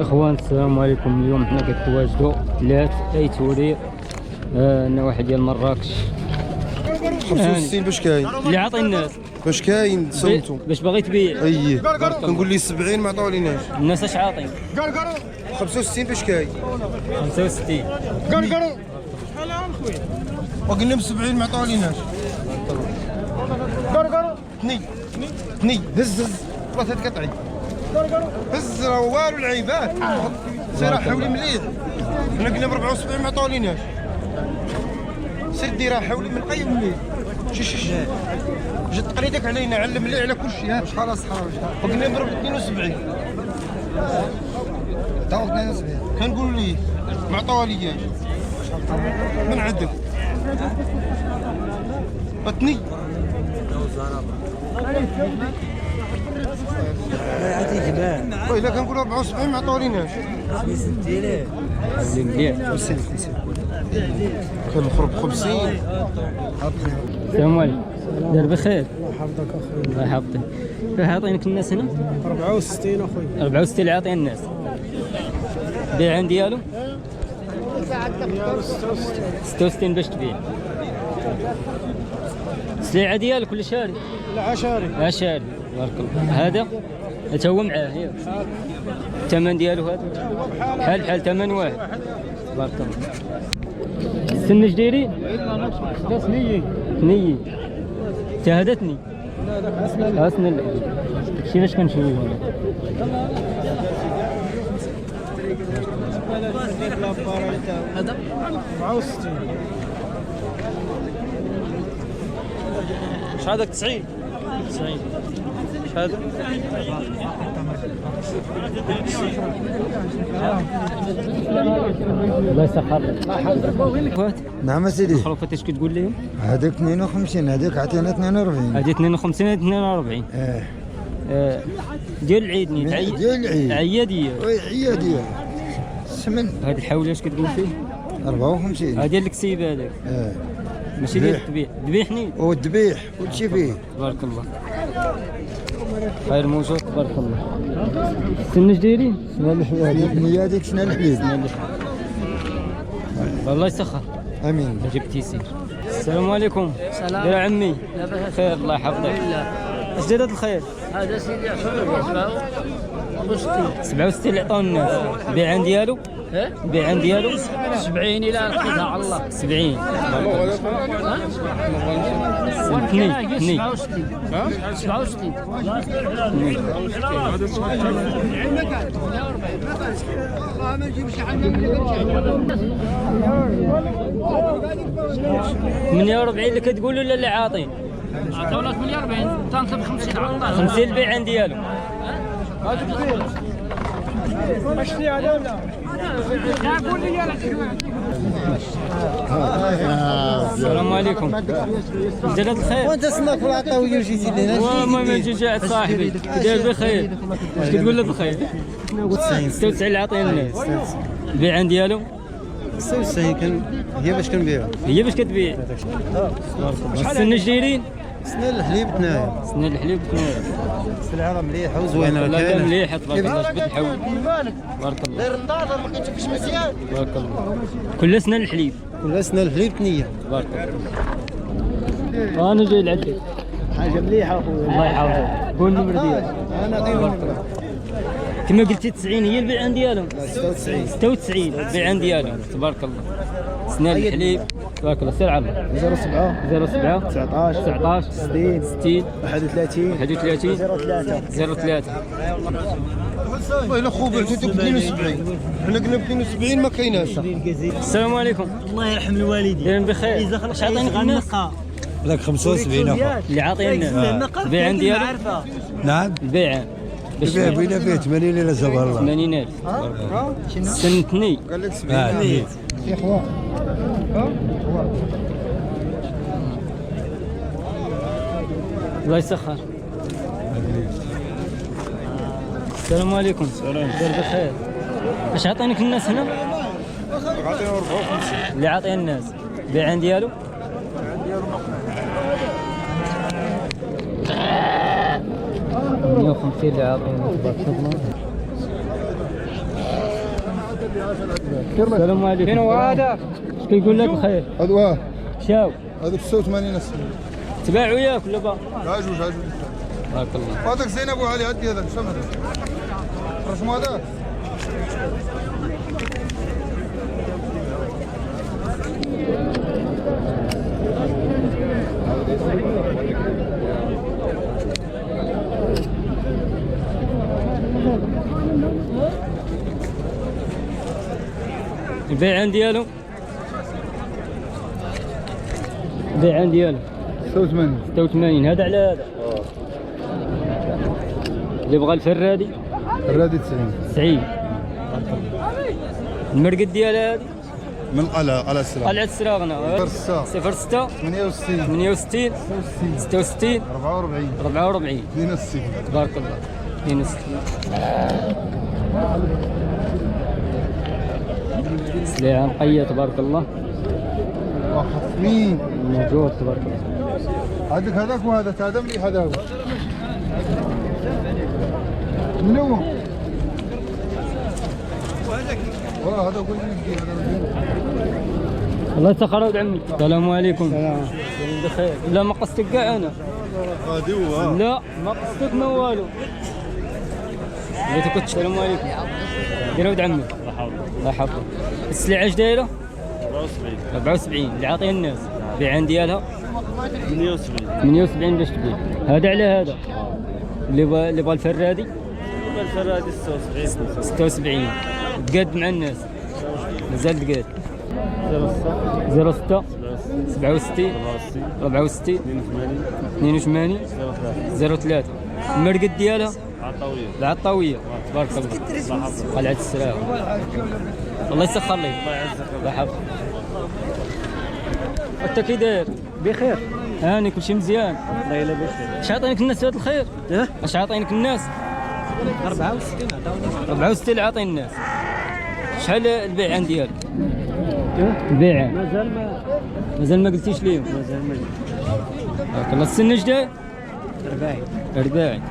اخوان السلام عليكم. اليوم حنا كنتواجدوا لات اي تورير النواحي ديال مراكش. 65 باش كاين اللي عاطي الناس باش كاين صمتو باش باغي تبيع. اييه كنقول لي 70 ما عطاوليناش. الناس اش عاطين؟ 65 باش كاين 65 وقلنا ب 70 ما عطاوليناش. تني هز والله تقطعي هز راه والو العيبات سير حولي مليح. حنا قلنا ب 74 ما عطاوليناش. سير ديرها حولي من قيم مليح. شي جات تقليدك علينا علم مليح على كل شيء. شحال الصحراء وقلنا ب 72 تا 72 كنقولوا ليه ما عطاولياش من عندك بطني وإلا كنقولوا 74 ما عطاوليناش. كنخرب 50. السلام عليكم. دار بخير. الله يحفظك. الله عاطينك الناس هنا 64 اخويا. 64 اللي عاطين الناس. بيع ديالو 66 باش تبيع. السلعه ديالك ولا شاري؟ لا شاري. لا شاري. بارك الله. هذا حتى هو معاه ياك. الثمن ديالو هذا بحال ثمن واحد. بارك الله. السن اش دايرين؟ ثنية حتى هذا ثني. لا اسن شي باش كنشوفو هذا 64. اش هذاك 90 اش هذا؟ الله يسخر لك. نعم سيدي. الخروفات اش كتقول لهم؟ هذاك 52 هذاك عطينا 42. هذه 52 هذه 42. ديال العيد نيت ديال العيد عياديه. وي عياديه. السمن هذه الحوله اش كتقول فيه؟ 54. هذه ديال الكسيب هذاك. ماشي ديال الذبيح. الذبيح نيت والذبيح كلشي فيه. تبارك الله. خير موجود تبارك الله. السن اش دايرين؟ هي هذيك سنه الحليب. الله يسخر. امين. جبت يسير. السلام عليكم. السلام. يا عمي خير الله يحفظك. اش داير هذا الخير؟ هذا سيدي 67 اللي عطاو الناس. البيعان ديالو؟ البيعان ديالو 70 الى قضاء على الله. 70. ثني 67 48 اللي كتقولوا ولا اللي عاطين؟ عطاونا 48 تنطلب 50 على الله. 50 البيعان ديالو. السلام عليكم. جلال الخير. وانت سناك في العطاويه وجيتي لهنا. والله ما نجي جاعد صاحبي. داير بخير. اش كتقول له بخير؟ 96 اللي عاطين الناس. البيعان ديالو 96 كان هي باش كنبيعها. هي باش كتبيع. السن اش دايرين؟ سنه الحليب تنايا. سن الحليب كنايا. السلعه راه مليحه وزوينه. لا كان مليح تبارك الله. جبد الحول. بارك الله. داير النار ما كتشوفش مزيان. بارك الله. كل سنه الحليب. كل سنه الحليب تنيه. تبارك الله. انا جاي لعندك. حاجه مليحه اخويا. الله يحفظك. قول النمر ديالك. انا قيمه كما قلتي 90 هي البيعان ديالهم. 96 96 البيعان ديالهم. تبارك الله. سنة الحليب. تبارك الله. سير على 07 19 19 60 60 31 31 03 03. وإلا خو بعتو 72 حنا قلنا ب 72 ما كايناش. السلام عليكم. الله يرحم الوالدين. دايرين بخير. اش عاطينك الناس؟ لك 75 اخو. اللي عاطينا البيعان ديالو. نعم. البيعان بينا فيه 80 الى زبر الله. 80,000. سن ثني. قال لك 70 يا اخوان. الله يسخر. السلام عليكم. داير بخير. اش عاطينك الناس هنا؟ عاطينا 54. اللي عاطيه الناس البيعان ديالو 150 اللي عاطينا تبارك الله. السلام عليكم. فين هو هذا؟ اش كيقول لك الخير؟ هذا واه شاو هذا 86 السنه. تباعوا ياك ولا با؟ عجوج بارك الله. هذاك زين ابو علي عدي هذاك شنو هذا؟ رسم هذا؟ البيعان ديالو البيعان ديالو 86 هذا على هذا. اللي بغى الفرادي الرادي 90. المرقد ديالها هذه من على السلام. قلعة السراغنة 06 68 66 44 62 تبارك الله. 62 سليعة نقية تبارك الله. وخصمين موجود تبارك الله. عندك هذاك وهذا هذا مليح هذا هو. من هو؟ والله هذا هو اللي هذا. الله يسخر ولد عمي. السلام عليكم. بخير. لا ما قصدك كاع انا. هادي هو. لا ما قصدك ما والو. بغيتك السلام عليكم. دير ولد عمي. الله يحفظك. السلعة اش دايرة؟ 74 اللي عاطيها الناس. البيعان ديالها 78 باش تبيع. هذا على هذا. اللي بغى الفرادي؟ الفرادي 76 تقاد مع الناس. مازال تقاد. 06 67 64 82 03. المرقد ديالها العطاوية تبارك الله. قلعة السلام. الله يسخر لك. الله يحفظك. انت كي داير؟ بخير. هاني كلشي مزيان. الله يلا بخير. اش عاطينك الناس هذا الخير؟ اش عاطينك الناس؟ 64 عاطين الناس. شحال البيعان ديالك؟ البيعان مازال ما قلتيش ليهم. بارك الله. السن اش داير؟ 40.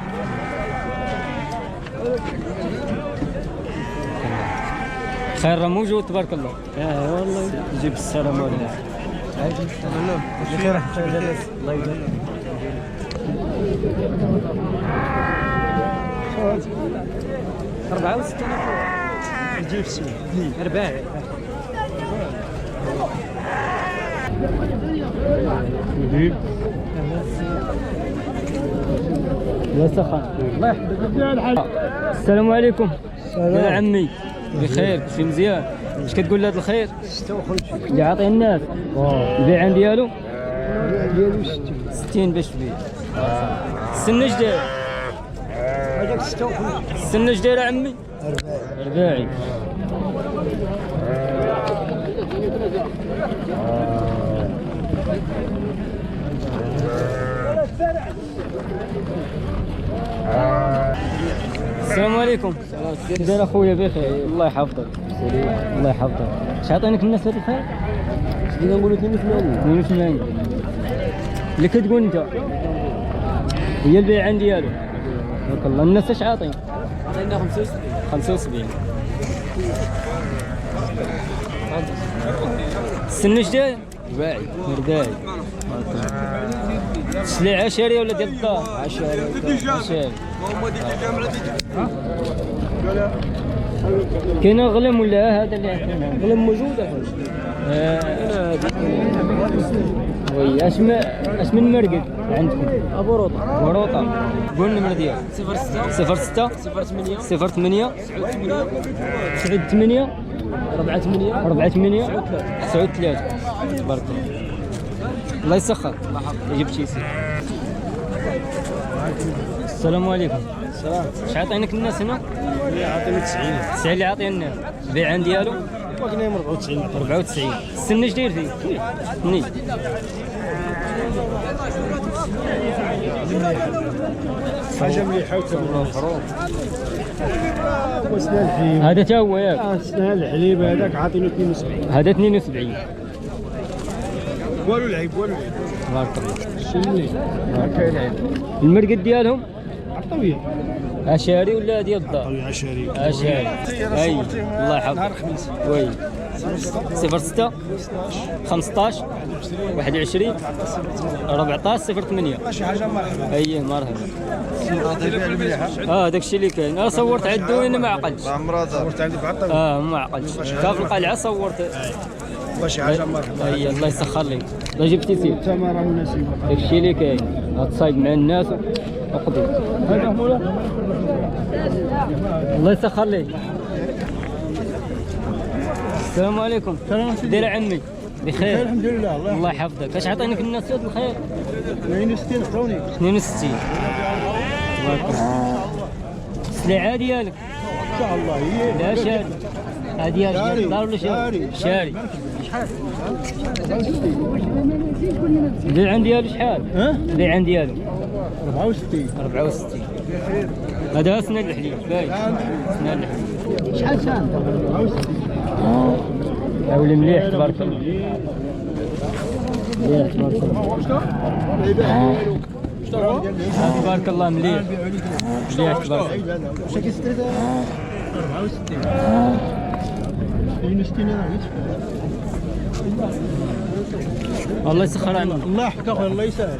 خير راه موجود تبارك الله. والله يجيب السلام عليكم. بخير حتى الله يجزاك. 64 يجيب السوق 40. يا سخان الله يحفظك. السلام عليكم. يا عمي بخير كلشي مزيان. اش كتقول لهذا الخير؟ 56 اللي عاطيه الناس. البيعان ديالو 60 باش تبيع. السن اش داير؟ هذاك 56 السن اش داير عمي؟ 40. السلام عليكم. كيف داير اخويا؟ بخير الله يحفظك. الله يحفظك. اش عاطينك الناس هذا الخير؟ خلينا نقولوا 82 اللي كتقول انت هي البيعان ديالو. بارك الله. الناس اش عاطين؟ عطينا 75. السن اش داير؟ 40. السلعة شارية ولا ديال الدار؟ عشاري. كاين غلم ولا هذا اللي عندنا؟ غلم موجود وي اش من مرقد عندكم؟ بروطة. قول النمرة ديالك. 06 08 98 48 93. تبارك الله. الله يسخر. يجيب شي سي. السلام عليكم. اش عاطينك الناس هنا؟ عطينا 90 90 اللي عاطيه الناس. البيعان ديالو باقيين 94 94. السن اش داير فيه؟ ني. حاجه مليحه وتبارك وسنا الحليب. هذا تا هو ياك؟ سنا الحليب هذاك عاطينه 72. هذا 72. والو العيب تبارك الله. شنو هكا العيب. المرقد ديالهم عطويه اشاري ولا ديال الدار؟ عشري اشاري. اي الله يحفظك. وي 06 15 21 14 08. شي حاجه مرحبا. اي مرحبا. داك الشيء اللي كاين. انا صورت على الدوين ما عقلتش. صورت عندك في الطبيب. ما عقلتش. كاف القلعه صورت. شي حاجه مرحبا. اي الله يسخر لك. الله جبتي سير. ثمره مناسبه. داك الشيء اللي كاين. غتصايب مع الناس وقضي. هذا مولا. الله يسخر لك. السلام عليكم. دير عمي بخير. الحمد لله. الله يحفظك. اش عطيناك الناس بخير؟ 62 خذوني. 62. تبارك الله. السلعه ديالك ان شاء الله هي. لا شاري. هذه ديال الدار ولا شاري؟ شاري. البيع ديالو شحال؟ البيع ديالو 64. 64. هذا سنة الحليب باين. سنة الحليب. شحال كان؟ حاولي مليح تبارك الله. مليح تبارك الله. تبارك الله مليح. مليح تبارك الله. واش كيسترد 64. 62 الله يسخر عنك. الله يحفظك اخويا الله يسهل.